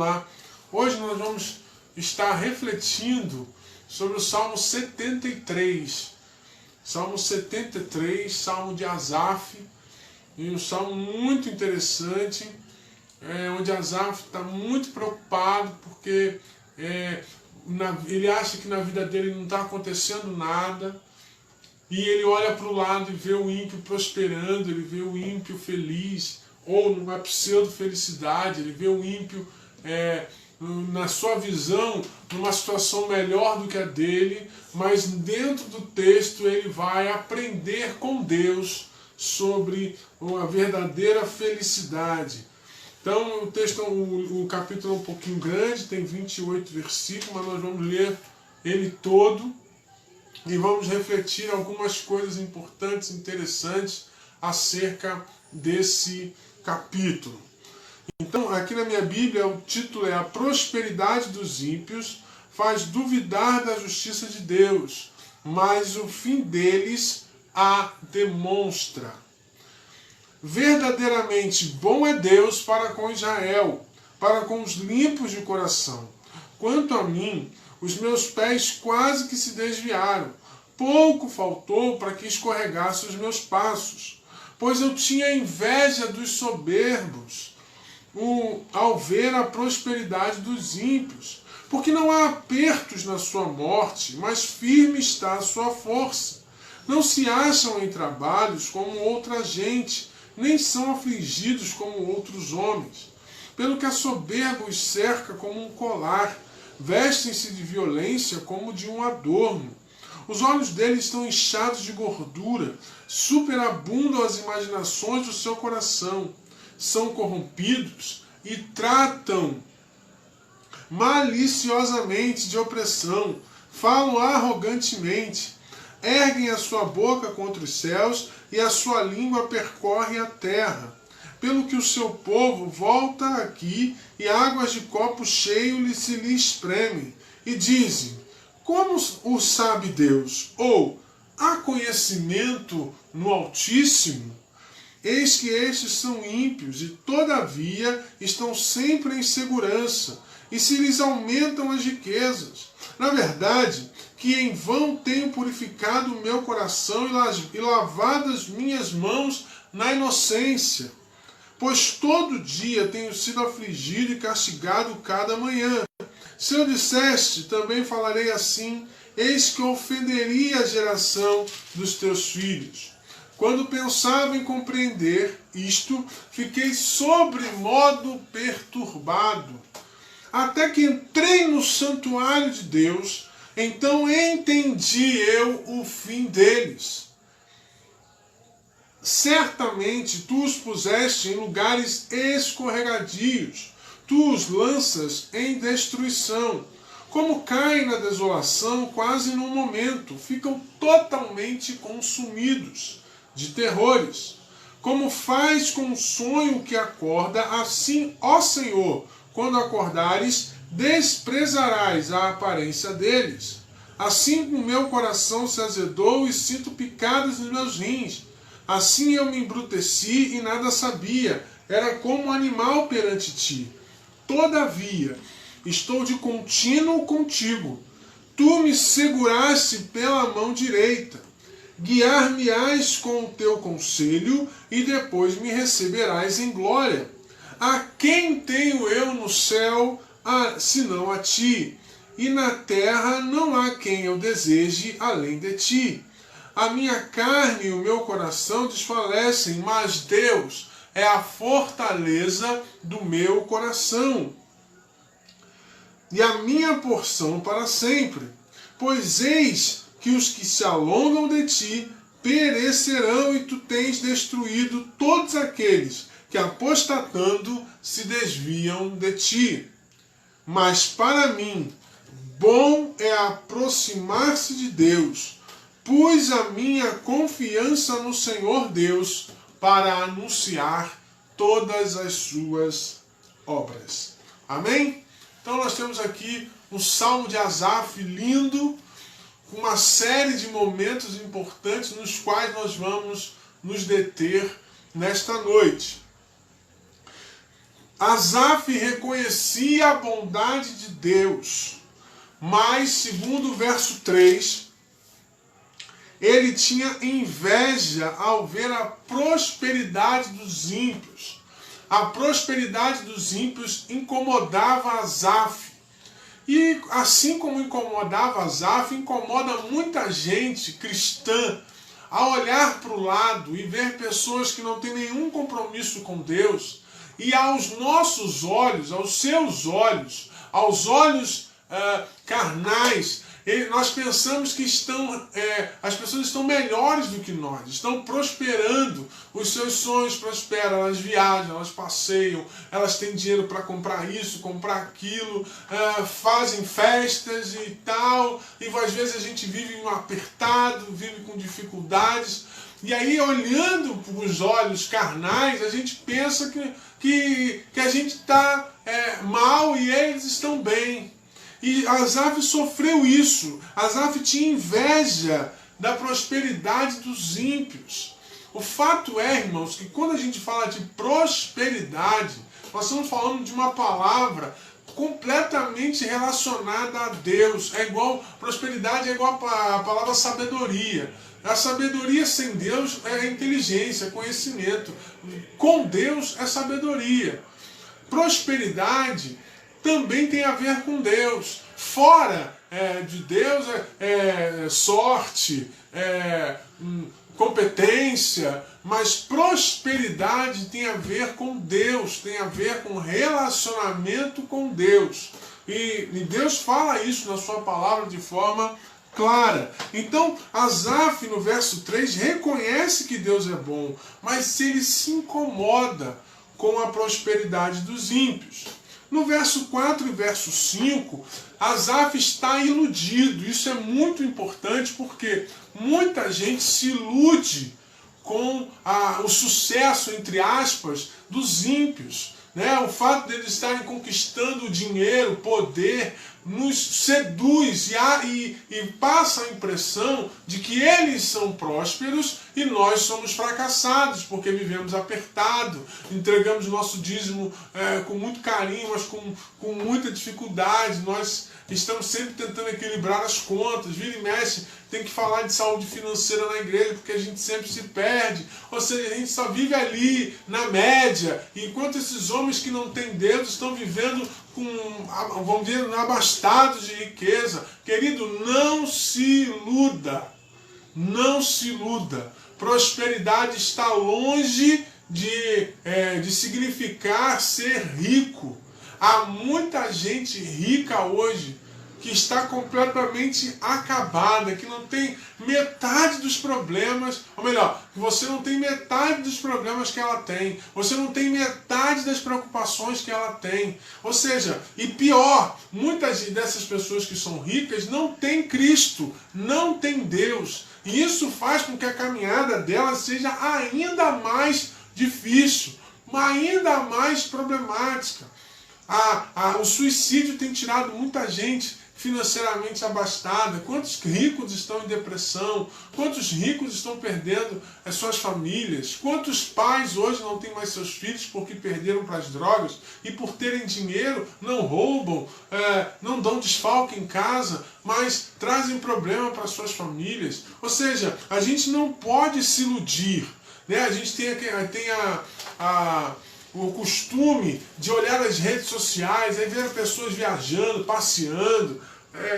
continuar. Hoje nós vamos estar refletindo sobre o Salmo 73. Salmo 73, Salmo de Asaf, e um salmo muito interessante, onde Asaf está muito preocupado porque ele acha que na vida dele não está acontecendo nada, e ele olha para o lado e vê o ímpio prosperando, ele vê o ímpio feliz, ou numa pseudo-felicidade, ele vê o ímpio, na sua visão, numa situação melhor do que a dele, mas dentro do texto ele vai aprender com Deus sobre uma verdadeira felicidade. Então o texto, o capítulo é um pouquinho grande, tem 28 versículos, mas nós vamos ler ele todo e vamos refletir algumas coisas importantes, interessantes acerca desse capítulo. Então, aqui na minha Bíblia, o título é: A prosperidade dos ímpios faz duvidar da justiça de Deus, mas o fim deles a demonstra. Verdadeiramente bom é Deus para com Israel, para com os limpos de coração. Quanto a mim, os meus pés quase que se desviaram. Pouco faltou para que escorregasse os meus passos, pois eu tinha inveja dos soberbos ao ver a prosperidade dos ímpios, porque não há apertos na sua morte, mas firme está a sua força. Não se acham em trabalhos como outra gente, nem são afligidos como outros homens. Pelo que a soberba os cerca como um colar, vestem-se de violência como de um adorno. Os olhos deles estão inchados de gordura, superabundam as imaginações do seu coração. São corrompidos e tratam maliciosamente de opressão, falam arrogantemente, erguem a sua boca contra os céus e a sua língua percorre a terra. Pelo que o seu povo volta aqui e águas de copo cheio se lhe espremem, e dizem: como o sabe Deus? Ou há conhecimento no Altíssimo? Eis que estes são ímpios e, todavia, estão sempre em segurança, e se lhes aumentam as riquezas. Na verdade, que em vão tenho purificado o meu coração e lavado as minhas mãos na inocência, pois todo dia tenho sido afligido e castigado cada manhã. Se eu disseste, também falarei assim: eis que ofenderia a geração dos teus filhos. Quando pensava em compreender isto, fiquei sobremodo perturbado, até que entrei no santuário de Deus, então entendi eu o fim deles. Certamente tu os puseste em lugares escorregadios, tu os lanças em destruição. Como caem na desolação quase num momento, ficam totalmente consumidos de terrores. Como faz com um sonho que acorda, assim, ó Senhor, quando acordares, desprezarás a aparência deles. Assim o meu coração se azedou e sinto picadas nos meus rins. Assim eu me embruteci e nada sabia, era como um animal perante ti. Todavia, estou de contínuo contigo. Tu me seguraste pela mão direita. Guiar-me-ás com o teu conselho e depois me receberás em glória. A quem tenho eu no céu, senão a ti? E na terra não há quem eu deseje além de ti. A minha carne e o meu coração desfalecem, mas Deus é a fortaleza do meu coração e a minha porção para sempre. Pois eis que os que se alongam de ti perecerão, e tu tens destruído todos aqueles que, apostatando, se desviam de ti. Mas para mim, bom é aproximar-se de Deus. Pus a minha confiança no Senhor Deus para anunciar todas as suas obras. Amém? Então nós temos aqui um Salmo de Asaf lindo, com uma série de momentos importantes nos quais nós vamos nos deter nesta noite. Asaf reconhecia a bondade de Deus, mas, segundo o verso 3, ele tinha inveja ao ver a prosperidade dos ímpios. A prosperidade dos ímpios incomodava Asaf. E assim como incomodava Asaf, incomoda muita gente cristã a olhar para o lado e ver pessoas que não têm nenhum compromisso com Deus, e aos nossos olhos, aos seus olhos, aos olhos carnais, nós pensamos que as pessoas estão melhores do que nós, estão prosperando, os seus sonhos prosperam, elas viajam, elas passeiam, elas têm dinheiro para comprar isso, comprar aquilo, fazem festas e tal, e às vezes a gente vive um apertado, vive com dificuldades, e aí olhando para os olhos carnais, a gente pensa que a gente está mal e eles estão bem. E Asaf sofreu isso. Asaf tinha inveja da prosperidade dos ímpios. O fato é, irmãos, que quando a gente fala de prosperidade, nós estamos falando de uma palavra completamente relacionada a Deus. Prosperidade é igual a palavra sabedoria. A sabedoria sem Deus é inteligência, é conhecimento. Com Deus é sabedoria. Prosperidade também tem a ver com Deus. Fora de Deus é sorte, competência, mas prosperidade tem a ver com Deus, tem a ver com relacionamento com Deus. E Deus fala isso na sua palavra de forma clara. Então, Asaf, no verso 3, reconhece que Deus é bom, mas ele se incomoda com a prosperidade dos ímpios. No verso 4 e verso 5, Asaf está iludido. Isso é muito importante porque muita gente se ilude com o sucesso, entre aspas, dos ímpios. O fato de eles estarem conquistando dinheiro, poder, nos seduz e passa a impressão de que eles são prósperos e nós somos fracassados, porque vivemos apertado, entregamos nosso dízimo com muito carinho, mas com muita dificuldade. Nós estamos sempre tentando equilibrar as contas, vira e mexe, tem que falar de saúde financeira na igreja, porque a gente sempre se perde, ou seja, a gente só vive ali, na média, enquanto esses homens que não têm Deus estão vivendo vão vir abastados de riqueza. Querido, não se iluda, não se iluda. Prosperidade está longe de significar ser rico. Há muita gente rica hoje que está completamente acabada, que não tem metade dos problemas, ou melhor, que você não tem metade dos problemas que ela tem, você não tem metade das preocupações que ela tem. Ou seja, e pior, muitas dessas pessoas que são ricas não têm Cristo, não têm Deus, e isso faz com que a caminhada dela seja ainda mais difícil, ainda mais problemática. O suicídio tem tirado muita gente financeiramente abastada. Quantos ricos estão em depressão? Quantos ricos estão perdendo as suas famílias? Quantos pais hoje não têm mais seus filhos porque perderam para as drogas e por terem dinheiro não roubam, não dão desfalque em casa, mas trazem problema para as suas famílias? Ou seja, a gente não pode se iludir. A gente tem o costume de olhar as redes sociais, aí ver pessoas viajando, passeando,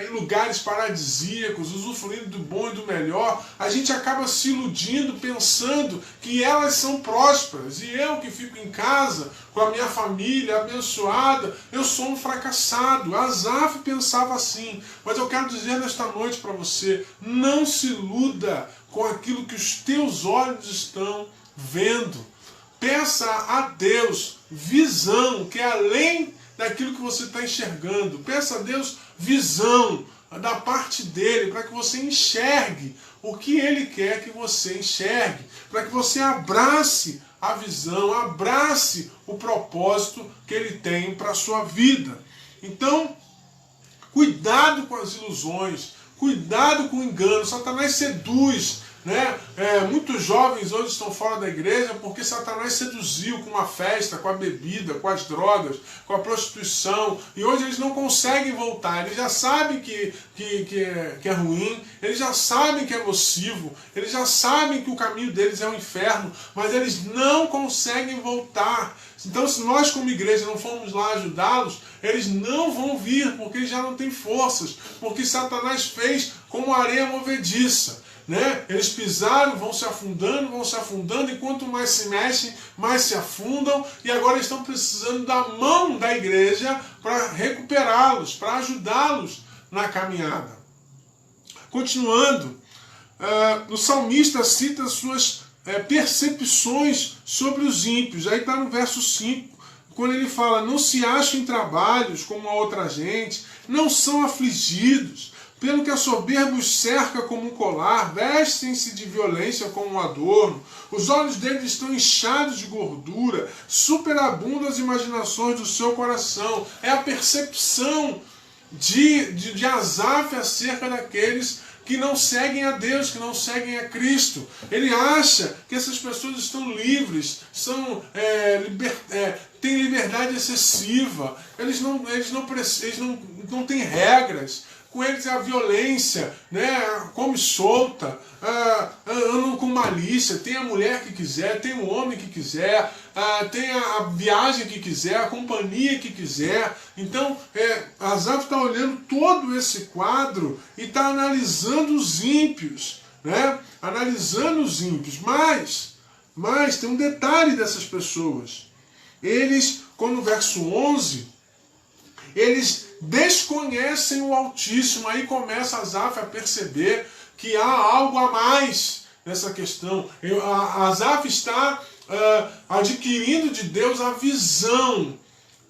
em lugares paradisíacos, usufruindo do bom e do melhor. A gente acaba se iludindo, pensando que elas são prósperas, e eu que fico em casa com a minha família abençoada, eu sou um fracassado. Asaf pensava assim, mas eu quero dizer nesta noite para você, não se iluda com aquilo que os teus olhos estão vendo. Peça a Deus visão, que é além daquilo que você está enxergando. Peça a Deus visão da parte dele, para que você enxergue o que ele quer que você enxergue, para que você abrace a visão, abrace o propósito que ele tem para a sua vida. Então, cuidado com as ilusões, cuidado com o engano. Satanás seduz né? Muitos jovens hoje estão fora da igreja porque Satanás seduziu com uma festa, com a bebida, com as drogas, com a prostituição, e hoje eles não conseguem voltar. Eles já sabem que é ruim, eles já sabem que é nocivo, eles já sabem que o caminho deles é o inferno, mas eles não conseguem voltar. Então, se nós como igreja não formos lá ajudá-los, eles não vão vir, porque eles já não têm forças, porque Satanás fez como areia movediça, né? Eles pisaram, vão se afundando, e quanto mais se mexem, mais se afundam, e agora estão precisando da mão da igreja para recuperá-los, para ajudá-los na caminhada. Continuando, o salmista cita suas percepções sobre os ímpios. Aí está no verso 5, quando ele fala: não se acham em trabalhos como a outra gente, não são afligidos, pelo que a soberba os cerca como um colar, vestem-se de violência como um adorno, os olhos deles estão inchados de gordura, superabundam as imaginações do seu coração. É a percepção de Asaf acerca daqueles que não seguem a Deus, que não seguem a Cristo. Ele acha que essas pessoas estão livres, têm liberdade excessiva, eles não têm regras. Com eles é a violência, né? Come solta, andam com malícia, tem a mulher que quiser, tem o homem que quiser, tem a viagem que quiser, a companhia que quiser. Então, Asaf está olhando todo esse quadro e está analisando os ímpios, né? Analisando os ímpios. Mas tem um detalhe dessas pessoas. Eles, quando no verso 11, eles desconhecem o Altíssimo. Aí começa Asaf a perceber que há algo a mais nessa questão. Asaf está adquirindo de Deus a visão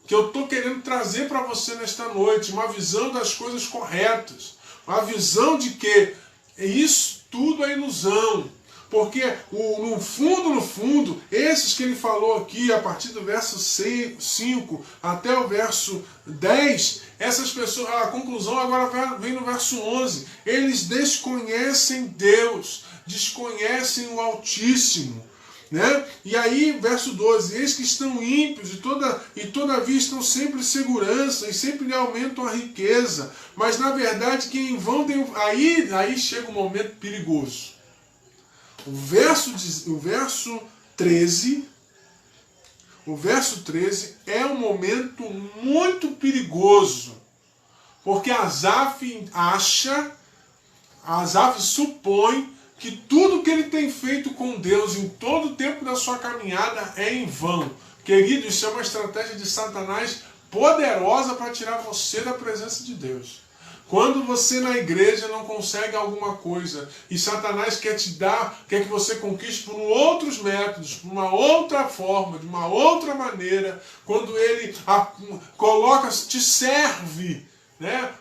que eu estou querendo trazer para você nesta noite, uma visão das coisas corretas, uma visão de que isso tudo é ilusão. Porque no fundo, esses que ele falou aqui, a partir do verso 5 até o verso 10, essas pessoas, a conclusão agora vem no verso 11. Eles desconhecem Deus, desconhecem o Altíssimo, né? E aí, verso 12, eis que estão ímpios e todavia estão sempre em segurança e sempre lhe aumentam a riqueza, mas na verdade que em vão tem... Aí chega um momento perigoso. O verso 13 é um momento muito perigoso, porque Asaf supõe que tudo que ele tem feito com Deus em todo o tempo da sua caminhada é em vão. Querido, isso é uma estratégia de Satanás poderosa para tirar você da presença de Deus. Quando você na igreja não consegue alguma coisa e Satanás quer que você conquiste por outros métodos, por uma outra forma, de uma outra maneira, quando ele te serve, né?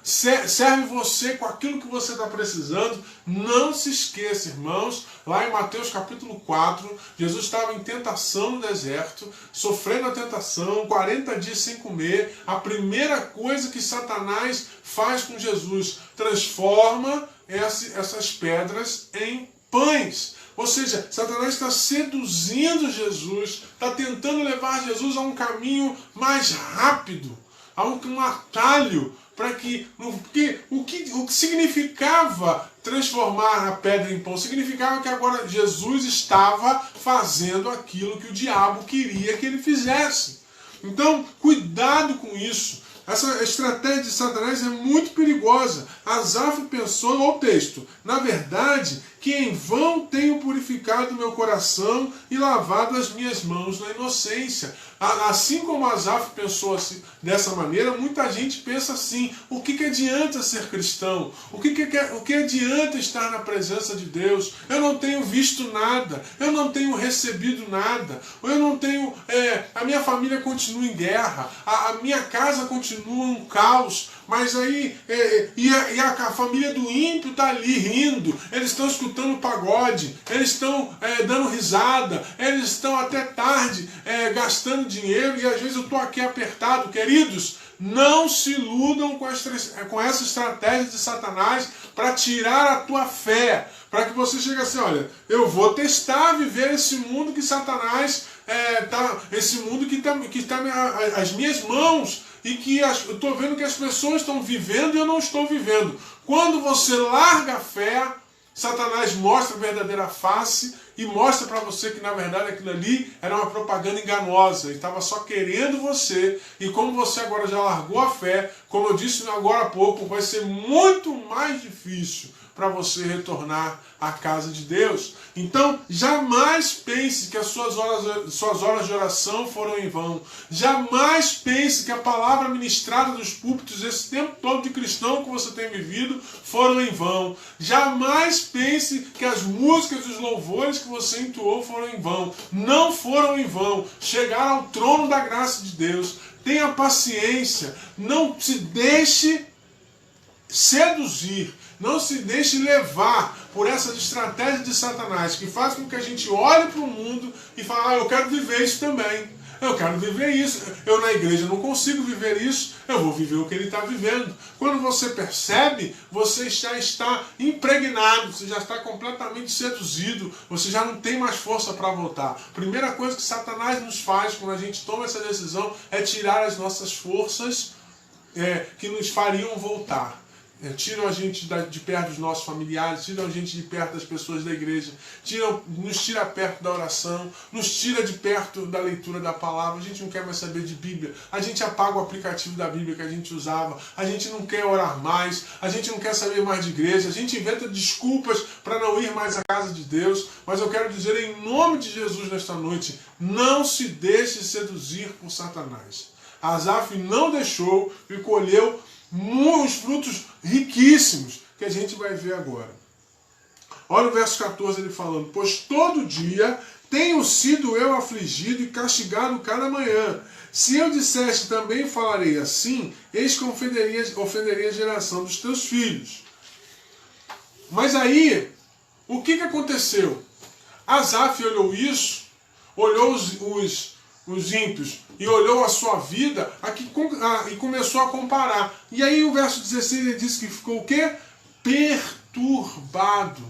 Serve você com aquilo que você está precisando. Não se esqueça, irmãos, lá em Mateus capítulo 4, Jesus estava em tentação no deserto, sofrendo a tentação, 40 dias sem comer. A primeira coisa que Satanás faz com Jesus, transforma essas pedras em pães. Ou seja, Satanás está seduzindo Jesus, está tentando levar Jesus a um caminho mais rápido, a um atalho, para que o que significava transformar a pedra em pão? Significava que agora Jesus estava fazendo aquilo que o diabo queria que ele fizesse. Então, cuidado com isso. Essa estratégia de Satanás é muito perigosa. Asaf pensou no texto: na verdade, que em vão tenho purificado meu coração e lavado as minhas mãos na inocência. Assim como Asaf pensou assim, dessa maneira, muita gente pensa assim: o que adianta ser cristão? O que adianta estar na presença de Deus? Eu não tenho visto nada, eu não tenho recebido nada, eu não tenho... a minha família continua em guerra, a minha casa continua um caos, mas aí a família do ímpio está ali rindo, eles estão escutando pagode, eles estão dando risada, eles estão até tarde gastando dinheiro, e às vezes eu estou aqui apertado. Queridos, não se iludam com essa estratégia de Satanás, para tirar a tua fé, para que você chegue assim, olha, eu vou testar viver esse mundo que Satanás esse mundo que está às minhas mãos e que eu estou vendo que as pessoas estão vivendo e eu não estou vivendo. Quando você larga a fé, Satanás mostra a verdadeira face e mostra para você que na verdade aquilo ali era uma propaganda enganosa. Ele estava só querendo você, e como você agora já largou a fé, como eu disse agora há pouco, vai ser muito mais difícil para você retornar à casa de Deus. Então, jamais pense que as suas horas de oração foram em vão. Jamais pense que a palavra ministrada dos púlpitos, esse tempo todo de cristão que você tem vivido, foram em vão. Jamais pense que as músicas e os louvores que você entoou foram em vão. Não foram em vão. Chegaram ao trono da graça de Deus. Tenha paciência. Não se deixe seduzir. Não se deixe levar por essas estratégias de Satanás, que faz com que a gente olhe para o mundo e fale, eu quero viver isso também. Eu quero viver isso. Eu na igreja não consigo viver isso. Eu vou viver o que ele está vivendo. Quando você percebe, você já está impregnado, você já está completamente seduzido, você já não tem mais força para voltar. Primeira coisa que Satanás nos faz quando a gente toma essa decisão é tirar as nossas forças que nos fariam voltar. Tiram a gente de perto dos nossos familiares, tiram a gente de perto das pessoas da igreja, nos tira perto da oração, nos tira de perto da leitura da palavra. A gente não quer mais saber de Bíblia, a gente apaga o aplicativo da Bíblia que a gente usava, a gente não quer orar mais, a gente não quer saber mais de igreja, a gente inventa desculpas para não ir mais à casa de Deus. Mas eu quero dizer em nome de Jesus nesta noite, não se deixe seduzir por Satanás. Asaf não deixou e colheu muitos frutos riquíssimos que a gente vai ver agora. Olha o verso 14 ele falando, pois todo dia tenho sido eu afligido e castigado cada manhã. Se eu dissesse também falarei assim, eis que ofenderia a geração dos teus filhos. Mas aí, o que aconteceu? Asaf olhou isso, olhou os ímpios e olhou a sua vida e começou a comparar. E aí o verso 16 ele diz que ficou o quê? Perturbado.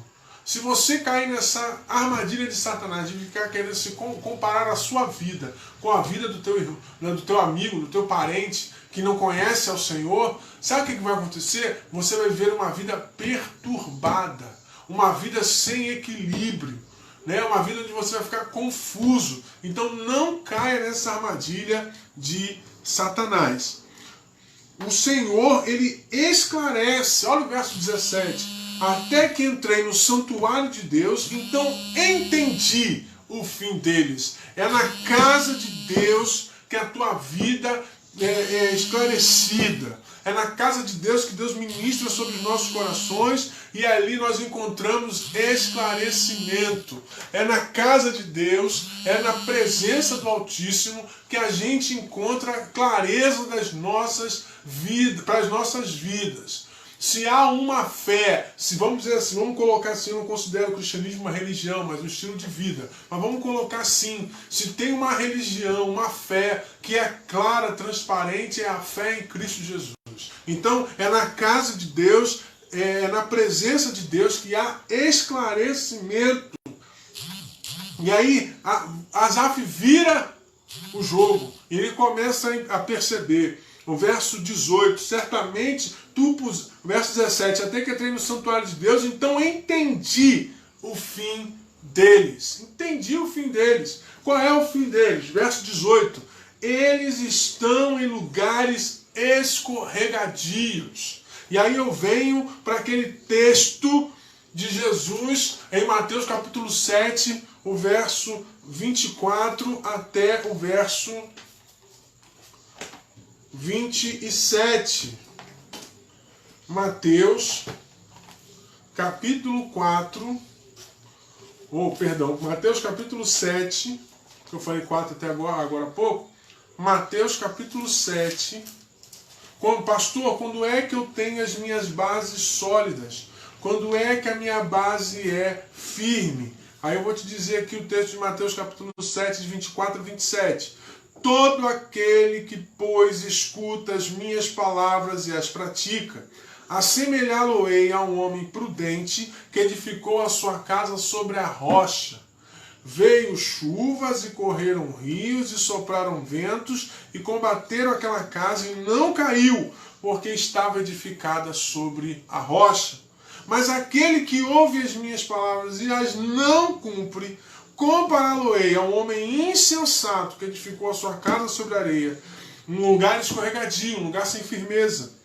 Se você cair nessa armadilha de Satanás de ficar querendo se comparar a sua vida com a vida do teu amigo, do teu parente que não conhece ao Senhor, sabe o que vai acontecer? Você vai viver uma vida perturbada, uma vida sem equilíbrio, uma vida onde você vai ficar confuso. Então não caia nessa armadilha de Satanás. O Senhor, ele esclarece, olha o verso 17, até que entrei no santuário de Deus, então entendi o fim deles. É na casa de Deus que a tua vida é esclarecida. É na casa de Deus que Deus ministra sobre os nossos corações e ali nós encontramos esclarecimento. É na casa de Deus, é na presença do Altíssimo que a gente encontra clareza das nossas vidas, para as nossas vidas. Se há uma fé, se vamos dizer assim, vamos colocar assim, eu não considero o cristianismo uma religião, mas um estilo de vida. Mas vamos colocar assim, se tem uma religião, uma fé que é clara, transparente, é a fé em Cristo Jesus. Então, é na casa de Deus, é na presença de Deus que há esclarecimento. E aí, Asaf vira o jogo e ele começa a perceber. O verso 18, certamente verso 17, até que entrei no santuário de Deus, então entendi o fim deles. Entendi o fim deles. Qual é o fim deles? Verso 18, eles estão em lugares escorregadios. E aí eu venho para aquele texto de Jesus em Mateus capítulo 7, o verso 24 até o verso 27. Mateus capítulo 4, Mateus capítulo 7, que eu falei 4 até agora há pouco. Mateus capítulo 7. Pastor, quando é que eu tenho as minhas bases sólidas? Quando é que a minha base é firme? Aí eu vou te dizer aqui o texto de Mateus capítulo 7, de 24 a 27. Todo aquele que, pois, escuta as minhas palavras e as pratica, Assemelhá-lo-ei a um homem prudente que edificou a sua casa sobre a rocha. Veio chuvas e correram rios e sopraram ventos e combateram aquela casa e não caiu, porque estava edificada sobre a rocha. Mas aquele que ouve as minhas palavras e as não cumpre, compará-lo-ei a um homem insensato que edificou a sua casa sobre a areia, um lugar escorregadio, um lugar sem firmeza.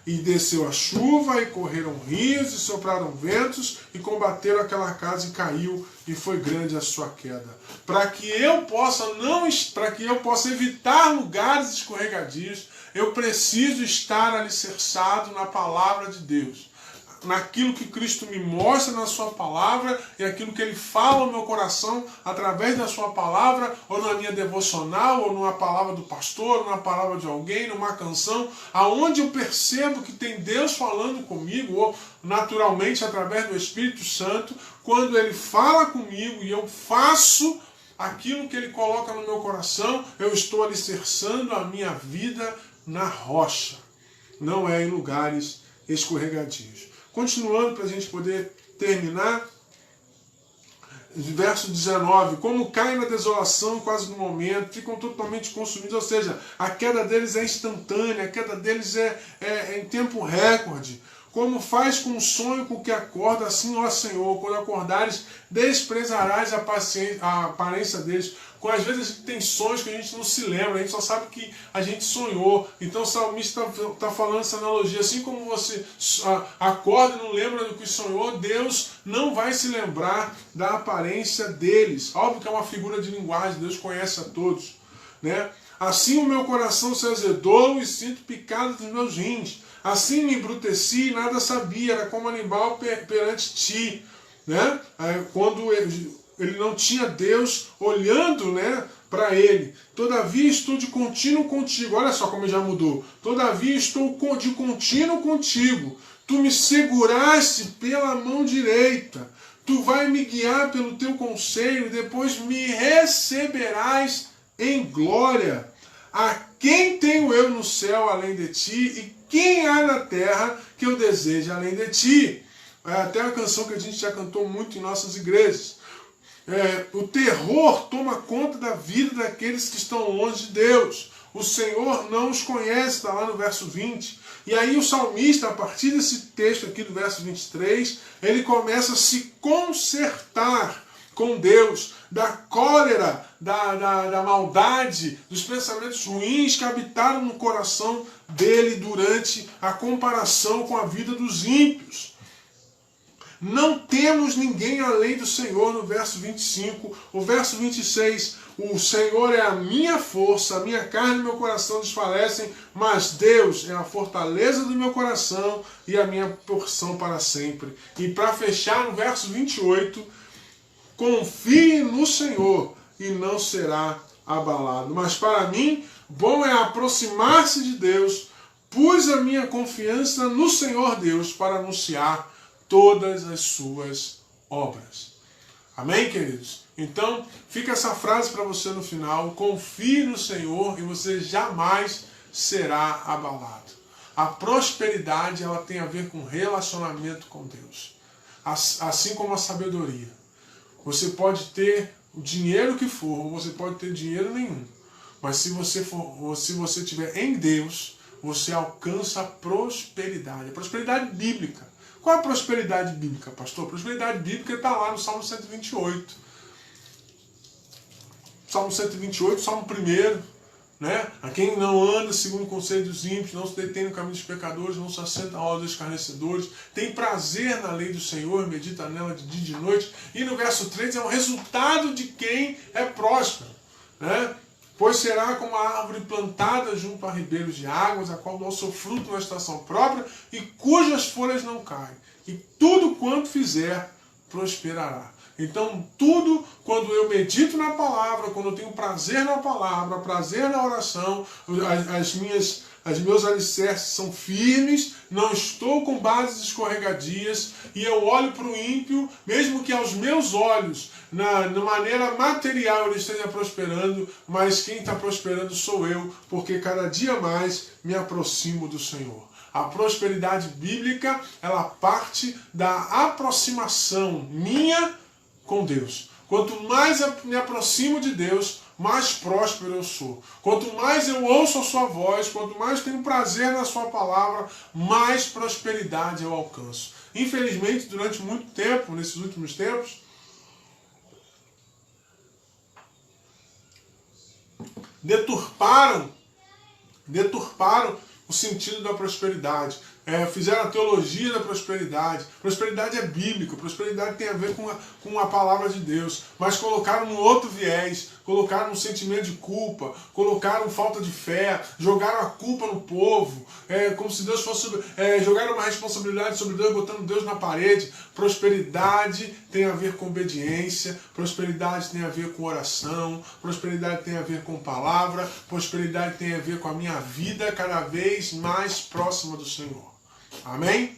E desceu a chuva, e correram rios, e sopraram ventos, e combateram aquela casa, e caiu, e foi grande a sua queda. Para que eu possa evitar lugares escorregadios, eu preciso estar alicerçado na palavra de Deus, naquilo que Cristo me mostra na sua palavra e aquilo que Ele fala no meu coração através da sua palavra, ou na minha devocional, ou numa palavra do pastor, ou numa palavra de alguém, numa canção, aonde eu percebo que tem Deus falando comigo, ou naturalmente através do Espírito Santo, quando Ele fala comigo e eu faço aquilo que Ele coloca no meu coração, eu estou alicerçando a minha vida na rocha, não é em lugares escorregadios. Continuando para a gente poder terminar, verso 19, como caem na desolação quase no momento, ficam totalmente consumidos, ou seja, a queda deles é instantânea, a queda deles é em tempo recorde. Como faz com o sonho com que acorda, assim, ó Senhor, quando acordares, desprezarás a aparência deles. Às vezes a gente tem sonhos que a gente não se lembra, a gente só sabe que a gente sonhou. Então o salmista está falando essa analogia. Assim como você acorda e não lembra do que sonhou, Deus não vai se lembrar da aparência deles. Óbvio que é uma figura de linguagem, Deus conhece a todos, né? Assim o meu coração se azedou e sinto picadas dos meus rins. Assim me embruteci e nada sabia, era como animal perante ti, né? Quando ele não tinha Deus olhando, né, para ele. Todavia estou de contínuo contigo. Olha só como já mudou. Todavia estou de contínuo contigo. Tu me seguraste pela mão direita. Tu vai me guiar pelo teu conselho e depois me receberás em glória. A quem tenho eu no céu além de ti? E quem há na terra que eu deseje além de ti? É até uma canção que a gente já cantou muito em nossas igrejas. O terror toma conta da vida daqueles que estão longe de Deus. O Senhor não os conhece, está lá no verso 20. E aí o salmista, a partir desse texto aqui do verso 23, ele começa a se consertar com Deus, da cólera, da maldade, dos pensamentos ruins que habitaram no coração dele durante a comparação com a vida dos ímpios. Não temos ninguém além do Senhor, no verso 25. O verso 26, o Senhor é a minha força, a minha carne e meu coração desfalecem, mas Deus é a fortaleza do meu coração e a minha porção para sempre. E para fechar, no verso 28, confie no Senhor e não será abalado. Mas para mim, bom é aproximar-se de Deus, pus a minha confiança no Senhor Deus para anunciar todas as suas obras. Amém, queridos? Então, fica essa frase para você no final: confie no Senhor e você jamais será abalado. A prosperidade, ela tem a ver com relacionamento com Deus, assim como a sabedoria. Você pode ter o dinheiro que for, ou você pode ter dinheiro nenhum, mas se você estiver em Deus, você alcança a prosperidade. A prosperidade bíblica. Qual é a prosperidade bíblica, pastor? A prosperidade bíblica está lá no Salmo 128. Salmo 128, Salmo 1, né? A quem não anda segundo o conselho dos ímpios, não se detém no caminho dos pecadores, não se assenta na roda dos escarnecedores, tem prazer na lei do Senhor, medita nela de dia e de noite. E no verso 3 é o resultado de quem é próspero, né? Pois será como a árvore plantada junto a ribeiros de águas, a qual dá o seu fruto na estação própria, e cujas folhas não caem. E tudo quanto fizer, prosperará. Então, tudo, quando eu medito na palavra, quando eu tenho prazer na palavra, prazer na oração, os meus alicerces são firmes, não estou com bases escorregadias, e eu olho para o ímpio, mesmo que aos meus olhos, na maneira material, ele esteja prosperando, mas quem está prosperando sou eu, porque cada dia mais me aproximo do Senhor. A prosperidade bíblica, ela parte da aproximação minha com Deus. Quanto mais eu me aproximo de Deus, mais próspero eu sou. Quanto mais eu ouço a sua voz, quanto mais tenho prazer na sua palavra, mais prosperidade eu alcanço. Infelizmente, durante muito tempo, nesses últimos tempos, deturparam o sentido da prosperidade. Fizeram a teologia da prosperidade. Prosperidade é bíblica, prosperidade tem a ver com a palavra de Deus, mas colocaram um outro viés, colocaram um sentimento de culpa, colocaram falta de fé, jogaram a culpa no povo, como se Deus fosse... jogaram uma responsabilidade sobre Deus, botando Deus na parede. Prosperidade tem a ver com obediência, prosperidade tem a ver com oração, prosperidade tem a ver com palavra, prosperidade tem a ver com a minha vida cada vez mais próxima do Senhor. Amém?